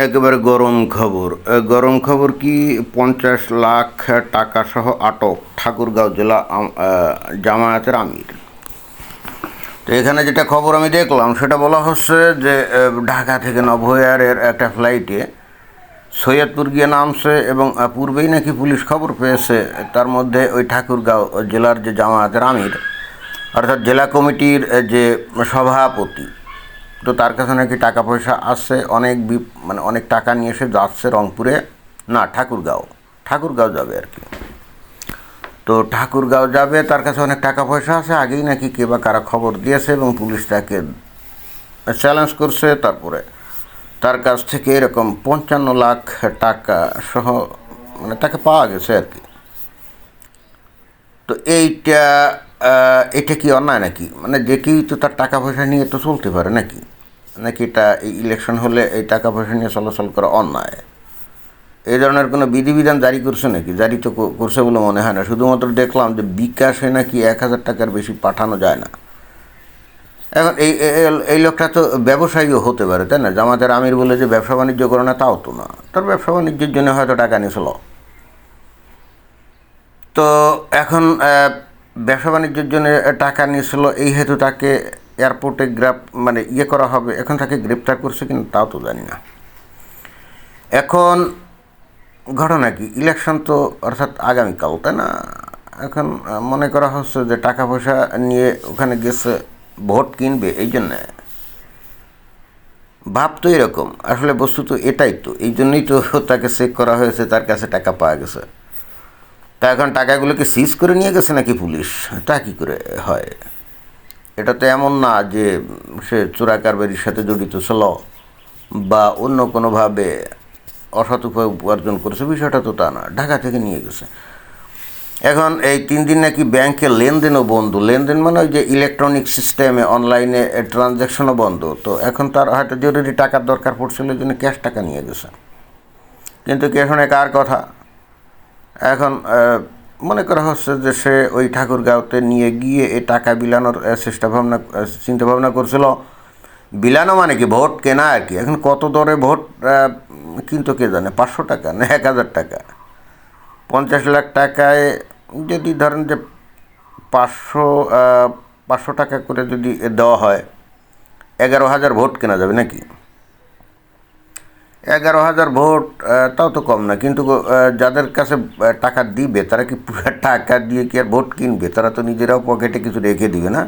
একেবারে গরম খবর। গরম খবর কি, 50 লাখ টাকা সহ আটক ঠাকুরগাঁও জেলা জামায়াতের আমির। তো এখানে যেটা খবর আমি দেখলাম সেটা বলা হচ্ছে যে ঢাকা থেকে নভোএয়ারের একটা ফ্লাইটে সৈয়দপুর গিয়ে নামছে এবং পূর্বেই নাকি পুলিশ খবর পেয়েছে তার মধ্যে ওই ঠাকুরগাঁও জেলার যে জামায়াতের আমির অর্থাৎ জেলা কমিটির যে সভাপতি, তো তার কাছে নাকি টাকা পয়সা আছে অনেক, মানে অনেক টাকা নিয়ে এসে যাচ্ছে রংপুরে, না ঠাকুরগাঁও যাবে আর কি। তো ঠাকুরগাঁও যাবে, তার কাছে অনেক টাকা পয়সা আছে, আগেই নাকি কে বা কারা খবর দিয়েছে এবং পুলিশ তাকে চ্যালেঞ্জ করছে। তারপরে তার কাছ থেকে এরকম 55 লাখ টাকা সহ মানে তাকে পাওয়া গেছে আর কি। তো এটা কি অন্যায় নাকি? মানে যে কেউই তো তার টাকা পয়সা নিয়ে তো চলতে পারে নাকি? নাকি এটা এই ইলেকশন হলে এই টাকা পয়সা নিয়ে চলাচল করা অন্যায়? এই ধরনের কোনো বিধিবিধান জারি করছে নাকি? জারি তো করছে বলে মনে হয় না। শুধুমাত্র দেখলাম যে বিকাশে নাকি 1,000 টাকার বেশি পাঠানো যায় না। এখন এই লোকটা তো ব্যবসায়ীও হতে পারে, তাই না? জামাতের আমির বলে যে ব্যবসা বাণিজ্য করে না, তাও তো না। তার ব্যবসা বাণিজ্যের জন্য হয়তো টাকা নিয়েছিল। তো এখন ব্যবসা বাণিজ্যের জন্য টাকা নিয়েছিল, এই হেতু তাকে এয়ারপোর্টে মানে করা হবে। এখন তাকে গ্রেপ্তার করছে কিনা তাও তো জানি না। এখন ঘটনা কি, ইলেকশন তো অর্থাৎ আগামীকাল, তাই না? এখন মনে করা হচ্ছে যে টাকা পয়সা নিয়ে ওখানে গেছে ভোট কিনবে, এই জন্যে ভাব তো এরকম। আসলে বস্তু তো এটাই, তো এই জন্যই তো তাকে চেক করা হয়েছে, তার কাছে টাকা পাওয়া গেছে। তা এখন টাকাগুলোকে সিজ করে নিয়ে গেছে নাকি পুলিশ? তা কী করে হয়? এটা তো এমন না যে সে চোরা কারবারির সাথে জড়িত ছিল বা অন্য কোনোভাবে অসৎ উপায় উপার্জন করেছে, বিষয়টা তো তা না। ঢাকা থেকে নিয়ে গেছে। এখন এই 3 দিন নাকি ব্যাংকে লেনদেনও বন্ধ। লেনদেন মানে ওই যে ইলেকট্রনিক সিস্টেমে অনলাইনে ট্রানজ্যাকশনও বন্ধ। তো এখন তার হয়তো জরুরি টাকার দরকার পড়ছিল, এই জন্য ক্যাশ টাকা নিয়ে গেছে। কিন্তু কি এখন কার কথা? এখন মনে করা হচ্ছে যে সে ওই ঠাকুরগাঁওতে নিয়ে গিয়ে এই টাকা বিলানোর চিন্তাভাবনা করছিল। বিলানো মানে কি, ভোট কেনা আর কি। এখন কত দরে ভোট কিন্তু কে জানে, 500 টাকা না 1,000 টাকা? 50 লাখ টাকায় যদি ধরেন যে 500 টাকা করে যদি দেওয়া হয়, 11,000 ভোট কেনা যাবে নাকি? 11,000 ভোট, তাও তো কম না। কিন্তু যাদের কাছে টাকা দিবে তারা কি পুরো টাকা দিয়ে কি আর ভোট কিনবে? তারা তো নিজেরাও পকেটে কিছু রেখে দিবে না?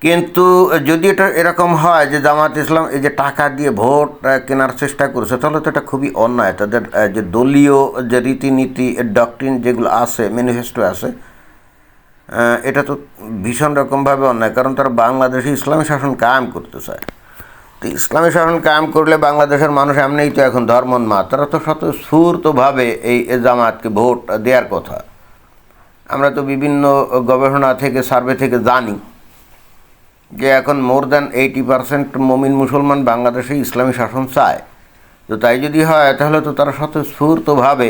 কিন্তু যদি এটা এরকম হয় যে জামায়াত ইসলাম এই যে টাকা দিয়ে ভোট কেনার চেষ্টা করেছে, তাহলে তো এটা খুবই অন্যায়। তাদের যে দলীয় যে রীতিনীতি, ডক্ট্রিন যেগুলো আছে, ম্যানিফেস্টো আছে, এটা তো ভীষণ রকমভাবে অন্যায়। কারণ তারা বাংলাদেশে ইসলামী শাসন কায়েম করতে চায়। তো ইসলামী শাসন কায়েম করলে বাংলাদেশের মানুষ এমনিই তো এখন ধর্মোন্মাদ, তারা তো স্বতঃস্ফূর্তভাবে এই জামায়াতকে ভোট দেওয়ার কথা। আমরা তো বিভিন্ন গবেষণা থেকে, সার্ভে থেকে জানি যে এখন মোর দ্যান 80% মমিন মুসলমান বাংলাদেশে ইসলামী শাসন চায়। তো তাই যদি হয় তাহলে তো তারা স্বতঃস্ফূর্তভাবে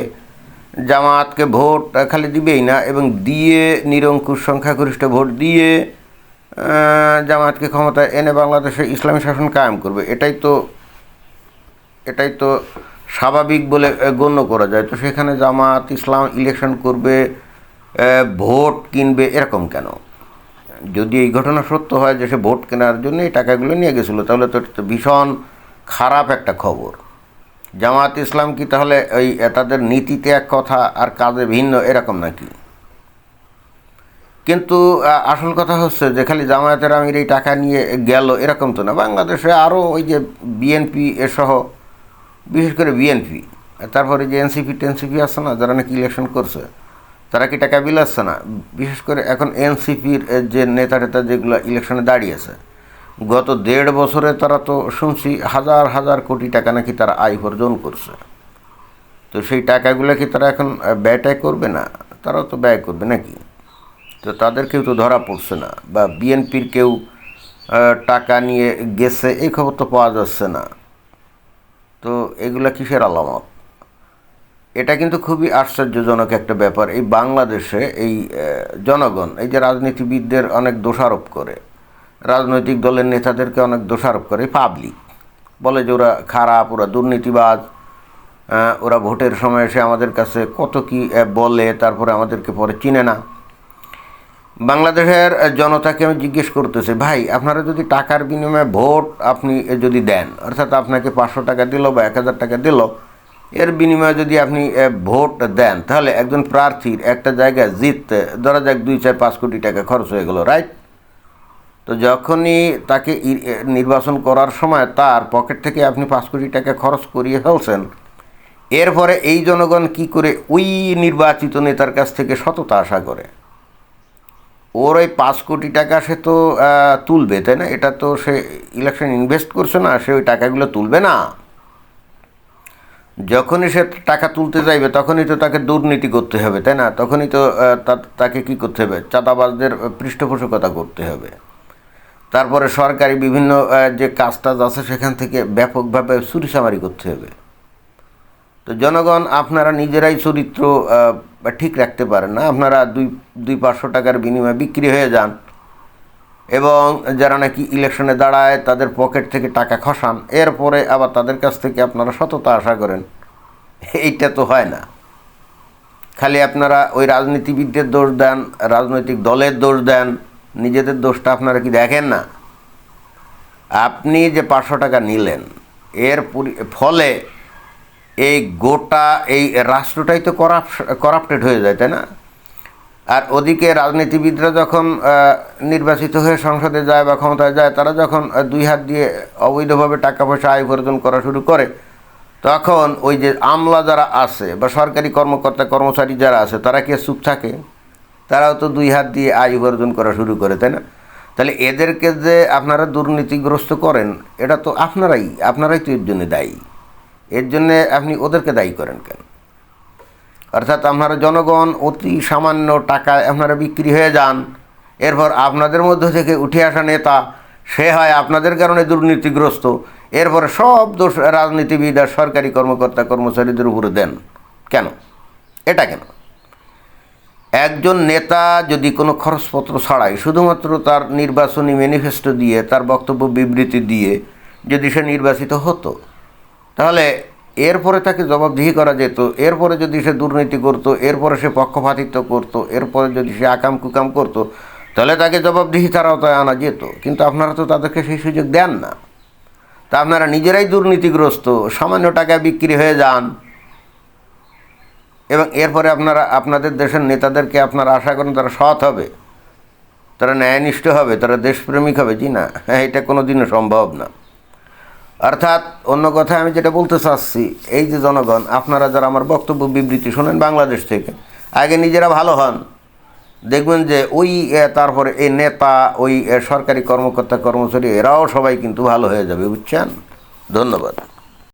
জামায়াতকে ভোট খালি দিবেই না, এবং দিয়ে নিরঙ্কুশ সংখ্যাগরিষ্ঠ ভোট দিয়ে জামায়াতকে ক্ষমতায় এনে বাংলাদেশে ইসলামী শাসন কায়েম করবে। এটাই তো স্বাভাবিক বলে গণ্য করা যায়। তো সেখানে জামায়াত ইসলাম ইলেকশন করবে, ভোট কিনবে, এরকম কেন? যদি এই ঘটনা সত্য হয় যে সে ভোট কেনার জন্য এই টাকাগুলো নিয়ে গেছিলো, তাহলে তো ভীষণ খারাপ একটা খবর। জামায়াত ইসলাম কি তাহলে ওই তাদের নীতিতে এক কথা আর কাজে ভিন্ন, এরকম নাকি? কিন্তু আসল কথা হচ্ছে যে খালি জামায়াতের আমির এই টাকা নিয়ে গেল এরকম তো না। বাংলাদেশে আরও ওই যে বিএনপি সহ, বিশেষ করে বিএনপি, তারপরে যে টেনসিপি আছে না, যারা নাকি ইলেকশন করছে, তারা কি টাকা বিলাচ্ছে না? বিশেষ করে এখন এনসিপির যে নেতা যেগুলো ইলেকশনে দাঁড়িয়েছে, গত 1.5 বছরে তারা তো শুনছি হাজার হাজার কোটি টাকা নাকি তারা আয় অর্জন করছে। তো সেই টাকাগুলো কি তারা এখন ব্যয়টাই করবে না? তারাও তো ব্যয় করবে নাকি? তো তাদের কেউ তো ধরা পড়ছে না। বা বিএনপির কেউ টাকা নিয়ে গেছে, এই খবর তো পাওয়া যাচ্ছে না। তো এগুলা কিসের আলামত? এটা কিন্তু খুবই আশ্চর্যজনক একটা ব্যাপার। এই বাংলাদেশে এই জনগণ এই যে রাজনীতিবিদদের অনেক দোষারোপ করে, রাজনৈতিক দলের নেতাদেরকে অনেক দোষারোপ করে পাবলিক, বলে যে ওরা খারাপ, ওরা দুর্নীতিবাজ, ওরা ভোটের সময় এসে আমাদের কাছে কত কি বলে, তারপরে আমাদেরকে পরে চিনে না। বাংলাদেশের জনতাকে আমি জিজ্ঞেস করতেছি, ভাই আপনারা যদি টাকার বিনিময়ে ভোট আপনি যদি দেন, অর্থাৎ আপনাকে 500 টাকা দিল বা 1000 টাকা দিল, এর বিনিময়ে যদি আপনি ভোট দেন, তাহলে একজন প্রার্থীর একটা জায়গায় জিততে ধরা যাক 2, 4, 5 কোটি টাকা খরচ হয়ে গেল, রাইট? তো যখনই তাকে নির্বাচন করার সময় তার পকেট থেকে আপনি 5 কোটি টাকা খরচ করিয়ে ফেলছেন, এরপরে এই জনগণ কি করে ওই নির্বাচিত নেতার কাছ থেকে সততা আশা করে? ওর ওই 5 কোটি টাকা সে তো তুলবে, তাই না? এটা তো সে ইলেকশন ইনভেস্ট করছে না, সে ওই টাকাগুলো তুলবে না। যখনই সে টাকা তুলতে যাইবে তখনই তো তাকে দুর্নীতি করতে হবে, তাই না? তখনই তো তাকে কি করতে হবে? চাঁদাবাজদের পৃষ্ঠপোষকতা করতে হবে। তারপরে সরকারি বিভিন্ন যে কাজ টাজ আছে সেখান থেকে ব্যাপকভাবে চুরিচামারি করতে হবে। তো জনগণ আপনারা নিজেরাই চরিত্র ঠিক রাখতে পারেন না, আপনারা 200-500 টাকার বিনিময়ে বিক্রি হয়ে যান এবং যারা নাকি ইলেকশনে দাঁড়ায় তাদের পকেট থেকে টাকা খসান, এরপরে আবার তাদের কাছ থেকে আপনারা সততা আশা করেন। এইটা তো হয় না। খালি আপনারা ওই রাজনীতিবিদদের দোষ দেন, রাজনৈতিক দলের দোষ দেন, নিজেদের দোষটা আপনারা কি দেখেন না? আপনি যে 500 টাকা নিলেন, এর ফলে এই গোটা এই রাষ্ট্রটাই তো করাপ্টেড হয়ে যায়, তাই না? আর ওদিকে রাজনীতিবিদরা যখন নির্বাচিত হয়ে সংসদে যায় বা ক্ষমতায় যায়, তারা যখন 2 হাত দিয়ে অবৈধভাবে টাকা পয়সা আয় উপার্জন করা শুরু করে, তখন ওই যে আমলা যারা আছে বা সরকারি কর্মকর্তা কর্মচারী যারা আছে, তারা কি চুপ থাকে? তারাও তো 2 হাত দিয়ে আয় উপার্জন করা শুরু করে, তাই না? তাহলে এদেরকে যে আপনারা দুর্নীতিগ্রস্ত করেন, এটা তো আপনারাই তো এর জন্য দায়ী। এর জন্যে আপনি ওদেরকে দায়ী করেন কেন? অর্থাৎ আপনারা জনগণ অতি সামান্য টাকায় আপনারা বিক্রি হয়ে যান, এরপর আপনাদের মধ্য থেকে উঠে আসা নেতা সে হয় আপনাদের কারণে দুর্নীতিগ্রস্ত, এরপরে সব দোষ রাজনীতিবিদ আর সরকারি কর্মকর্তা কর্মচারীদের উপরে দেন কেন? এটা কেন? একজন নেতা যদি কোনো খরচপত্র ছাড়াই শুধুমাত্র তার নির্বাচনী ম্যানিফেস্টো দিয়ে, তার বক্তব্য বিবৃতি দিয়ে যদি সে নির্বাচিত হতো, তাহলে এরপরে তাকে জবাবদিহি করা যেত। এরপরে যদি সে দুর্নীতি করতো, এরপরে সে পক্ষপাতিত্ব করতো, এরপরে যদি সে আকাম কুকাম করতো, তাহলে তাকে জবাবদিহিতার আওতায় আনা যেত। কিন্তু আপনারা তো তাদেরকে সেই সুযোগ দেন না। তা আপনারা নিজেরাই দুর্নীতিগ্রস্ত, সামান্য টাকায় বিক্রি হয়ে যান এবং এরপরে আপনারা আপনাদের দেশের নেতাদেরকে আপনারা আশা করেন তারা সৎ হবে, তারা ন্যায়নিষ্ঠ হবে, তারা দেশপ্রেমিক হবে। জি না, এটা কোনো দিনও সম্ভব না। অর্থাৎ অন্য কথায় আমি যেটা বলতে চাচ্ছি, এই যে জনগণ আপনারা যারা আমার বক্তব্য বিবৃতি শোনেন বাংলাদেশ থেকে, আগে নিজেরা ভালো হন, দেখবেন যে ওই তারপরে এই নেতা, ওই সরকারি কর্মকর্তা কর্মচারী এরাও সবাই কিন্তু ভালো হয়ে যাবে, বুঝছেন? ধন্যবাদ।